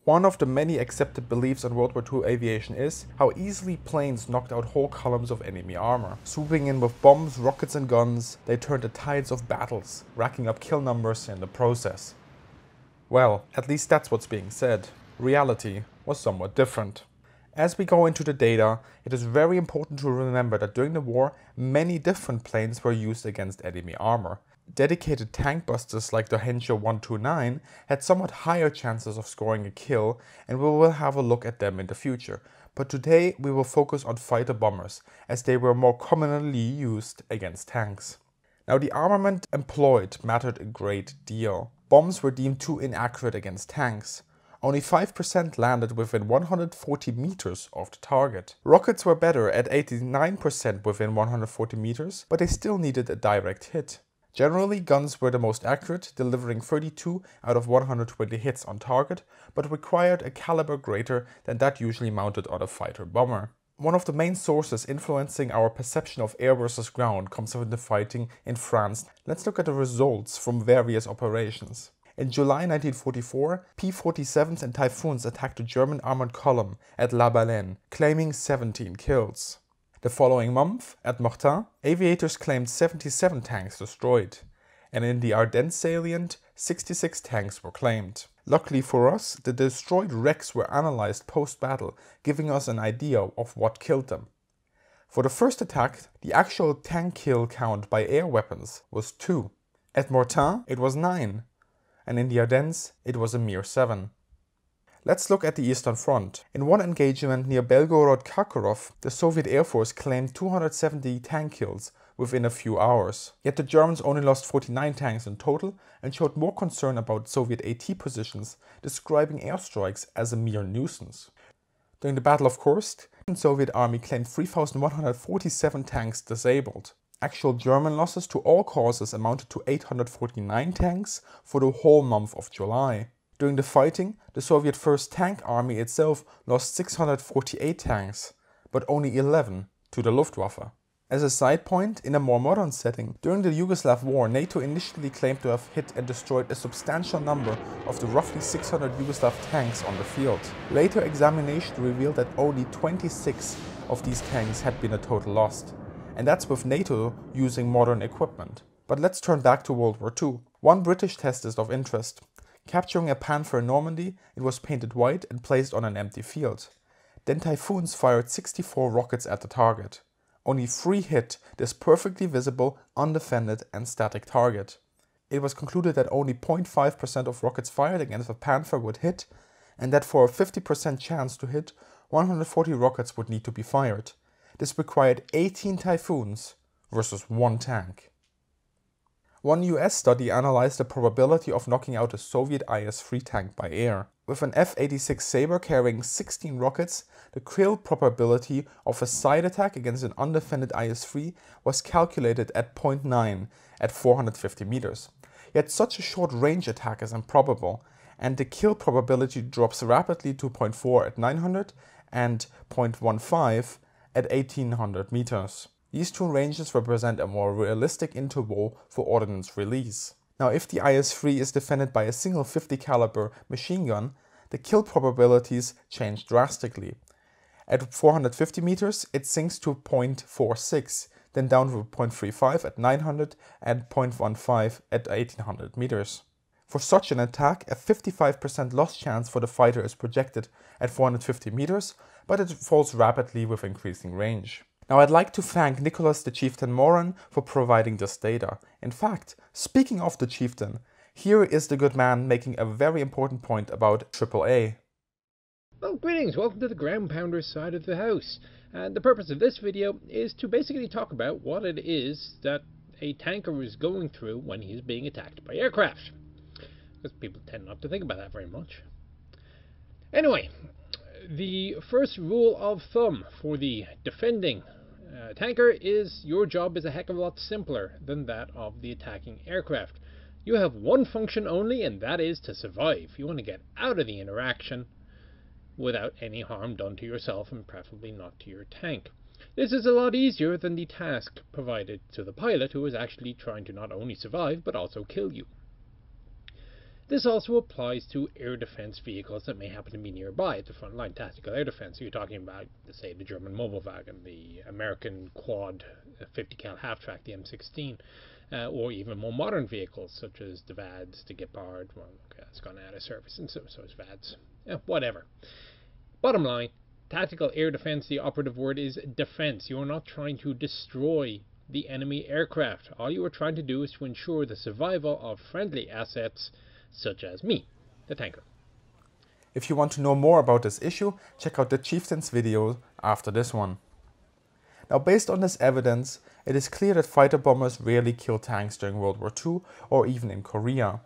One of the many accepted beliefs on World War II aviation is how easily planes knocked out whole columns of enemy armor. Swooping in with bombs, rockets and guns, they turned the tides of battles, racking up kill numbers in the process. Well, at least that's what's being said. Reality was somewhat different. As we go into the data, it is very important to remember that during the war, many different planes were used against enemy armor. Dedicated tank busters like the Henshaw 129 had somewhat higher chances of scoring a kill, and we will have a look at them in the future. But today we will focus on fighter bombers, as they were more commonly used against tanks. Now, the armament employed mattered a great deal. Bombs were deemed too inaccurate against tanks. Only 5% landed within 140 meters of the target. Rockets were better at 89% within 140 meters, but they still needed a direct hit. Generally, guns were the most accurate, delivering 32 out of 120 hits on target, but required a caliber greater than that usually mounted on a fighter bomber. One of the main sources influencing our perception of air versus ground comes from the fighting in France. Let's look at the results from various operations. In July 1944, P-47s and Typhoons attacked a German armored column at La Baleine, claiming 17 kills. The following month, at Mortain, aviators claimed 77 tanks destroyed, and in the Ardennes salient, 66 tanks were claimed. Luckily for us, the destroyed wrecks were analyzed post-battle, giving us an idea of what killed them. For the first attack, the actual tank kill count by air weapons was 2. At Mortain, it was 9, and in the Ardennes, it was a mere 7. Let's look at the Eastern Front. In one engagement near Belgorod-Kharkov, the Soviet Air Force claimed 270 tank kills within a few hours. Yet the Germans only lost 49 tanks in total and showed more concern about Soviet AT positions, describing airstrikes as a mere nuisance. During the Battle of Kursk, the Soviet army claimed 3,147 tanks disabled. Actual German losses to all causes amounted to 849 tanks for the whole month of July. During the fighting, the Soviet First Tank Army itself lost 648 tanks, but only 11 to the Luftwaffe. As a side point, in a more modern setting, during the Yugoslav War, NATO initially claimed to have hit and destroyed a substantial number of the roughly 600 Yugoslav tanks on the field. Later examination revealed that only 26 of these tanks had been a total loss, and that's with NATO using modern equipment. But let's turn back to World War II. One British test is of interest. Capturing a Panther in Normandy, it was painted white and placed on an empty field. Then Typhoons fired 64 rockets at the target. Only 3 hit this perfectly visible, undefended and static target. It was concluded that only 0.5% of rockets fired against a Panther would hit, and that for a 50% chance to hit, 140 rockets would need to be fired. This required 18 Typhoons versus 1 tank. One US study analyzed the probability of knocking out a Soviet IS-3 tank by air. With an F-86 Sabre carrying 16 rockets, the kill probability of a side attack against an undefended IS-3 was calculated at 0.9 at 450 meters. Yet such a short-range attack is improbable, and the kill probability drops rapidly to 0.4 at 900 and 0.15 at 1800 meters. These two ranges represent a more realistic interval for ordnance release. Now, if the IS-3 is defended by a single 50 caliber machine gun, the kill probabilities change drastically. At 450 meters, it sinks to 0.46, then down to 0.35 at 900 and 0.15 at 1800 meters. For such an attack, a 55% loss chance for the fighter is projected at 450 meters, but it falls rapidly with increasing range. Now, I'd like to thank Nicholas the Chieftain Moran for providing this data. In fact, speaking of the Chieftain, here is the good man making a very important point about AAA. Well, greetings, welcome to the Ground Pounder side of the house. And the purpose of this video is to basically talk about what it is that a tanker is going through when he's being attacked by aircraft. Because people tend not to think about that very much. Anyway, the first rule of thumb for the defending tanker is your job is a heck of a lot simpler than that of the attacking aircraft. You have one function only, and that is to survive. You want to get out of the interaction without any harm done to yourself, and preferably not to your tank. This is a lot easier than the task provided to the pilot, who is actually trying to not only survive but also kill you. This also applies to air defense vehicles that may happen to be nearby at the front line, tactical air defense. So you're talking about, say, the German Mobilwagen, the American quad 50 cal half-track, the M16, or even more modern vehicles such as the VADs, the Gepard. Well, okay, it's gone out of service, and so is VADs. Whatever. Bottom line, tactical air defense, the operative word is defense. You are not trying to destroy the enemy aircraft. All you are trying to do is to ensure the survival of friendly assets such as me, the tanker. If you want to know more about this issue, check out the Chieftain's video after this one. Now, based on this evidence, it is clear that fighter bombers rarely kill tanks during World War II or even in Korea.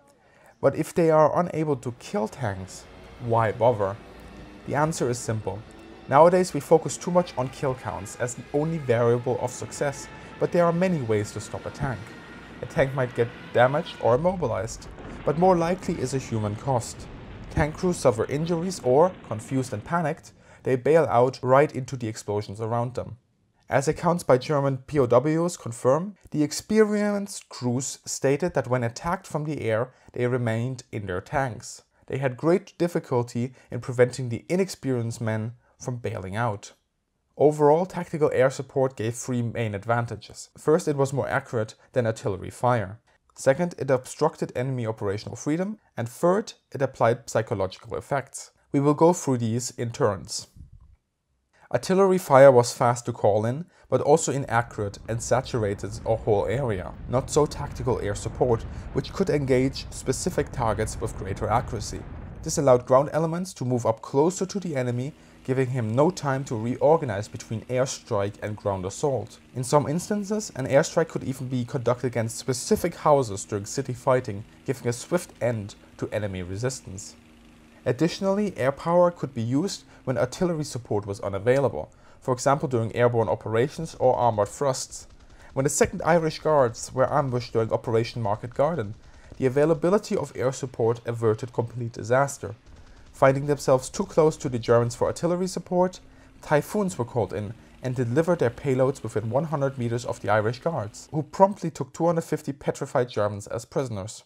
But if they are unable to kill tanks, why bother? The answer is simple. Nowadays we focus too much on kill counts as the only variable of success, but there are many ways to stop a tank. A tank might get damaged or immobilized, but more likely is a human cost. Tank crews suffer injuries or, confused and panicked, they bail out right into the explosions around them. As accounts by German POWs confirm, the experienced crews stated that when attacked from the air, they remained in their tanks. They had great difficulty in preventing the inexperienced men from bailing out. Overall, tactical air support gave three main advantages. First, it was more accurate than artillery fire. Second, it obstructed enemy operational freedom. And third, it applied psychological effects. We will go through these in turns. Artillery fire was fast to call in, but also inaccurate and saturated a whole area. Not so tactical air support, which could engage specific targets with greater accuracy. This allowed ground elements to move up closer to the enemy, giving him no time to reorganize between airstrike and ground assault. In some instances, an airstrike could even be conducted against specific houses during city fighting, giving a swift end to enemy resistance. Additionally, air power could be used when artillery support was unavailable, for example during airborne operations or armored thrusts. When the 2nd Irish Guards were ambushed during Operation Market Garden, the availability of air support averted complete disaster. Finding themselves too close to the Germans for artillery support, Typhoons were called in and delivered their payloads within 100 meters of the Irish Guards, who promptly took 250 petrified Germans as prisoners.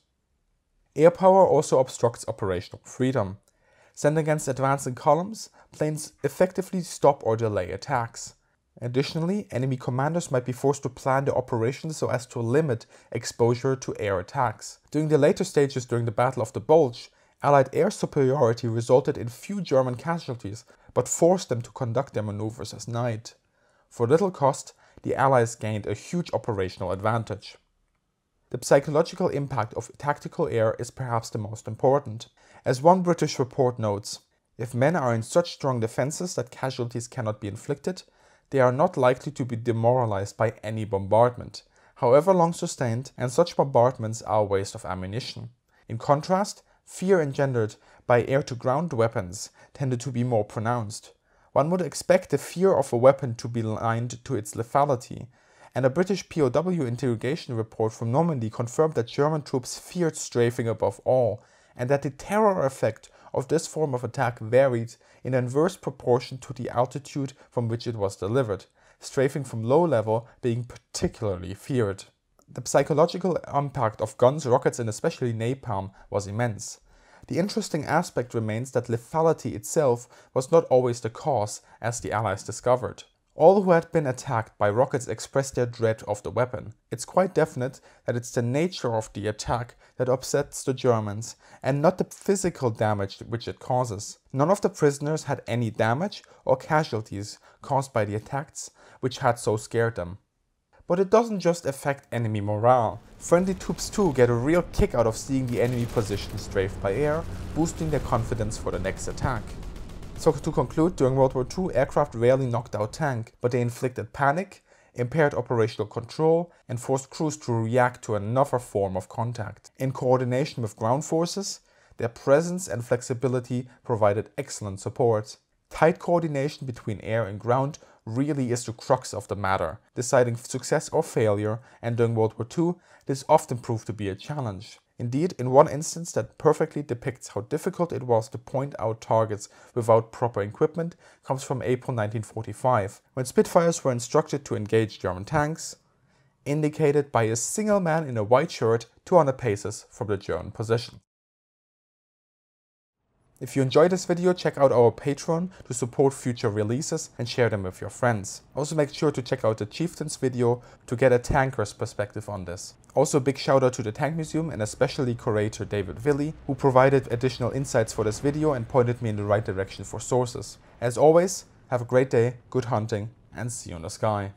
Air power also obstructs operational freedom. Sent against advancing columns, planes effectively stop or delay attacks. Additionally, enemy commanders might be forced to plan their operations so as to limit exposure to air attacks. During the later stages during the Battle of the Bulge, Allied air superiority resulted in few German casualties, but forced them to conduct their maneuvers as night. For little cost, the Allies gained a huge operational advantage. The psychological impact of tactical air is perhaps the most important. As one British report notes, if men are in such strong defenses that casualties cannot be inflicted, they are not likely to be demoralized by any bombardment, however long sustained, and such bombardments are a waste of ammunition. In contrast, fear engendered by air-to-ground weapons tended to be more pronounced. One would expect the fear of a weapon to be linked to its lethality, and a British POW interrogation report from Normandy confirmed that German troops feared strafing above all, and that the terror effect of this form of attack varied in inverse proportion to the altitude from which it was delivered, strafing from low level being particularly feared. The psychological impact of guns, rockets and especially napalm was immense. The interesting aspect remains that lethality itself was not always the cause, as the Allies discovered. All who had been attacked by rockets expressed their dread of the weapon. It's quite definite that it's the nature of the attack that upsets the Germans, and not the physical damage which it causes. None of the prisoners had any damage or casualties caused by the attacks, which had so scared them. But it doesn't just affect enemy morale. Friendly troops too get a real kick out of seeing the enemy position strafed by air, boosting their confidence for the next attack. So to conclude, during World War II, aircraft rarely knocked out tanks, but they inflicted panic, impaired operational control, and forced crews to react to another form of contact. In coordination with ground forces, their presence and flexibility provided excellent support. Tight coordination between air and ground really is the crux of the matter, deciding success or failure, and during World War II, this often proved to be a challenge. Indeed, in one instance that perfectly depicts how difficult it was to point out targets without proper equipment comes from April 1945, when Spitfires were instructed to engage German tanks, indicated by a single man in a white shirt 200 paces from the German position. If you enjoyed this video, check out our Patreon to support future releases and share them with your friends. Also make sure to check out the Chieftain's video to get a tanker's perspective on this. Also a big shout out to the Tank Museum and especially curator David Villi, who provided additional insights for this video and pointed me in the right direction for sources. As always, have a great day, good hunting, and see you in the sky.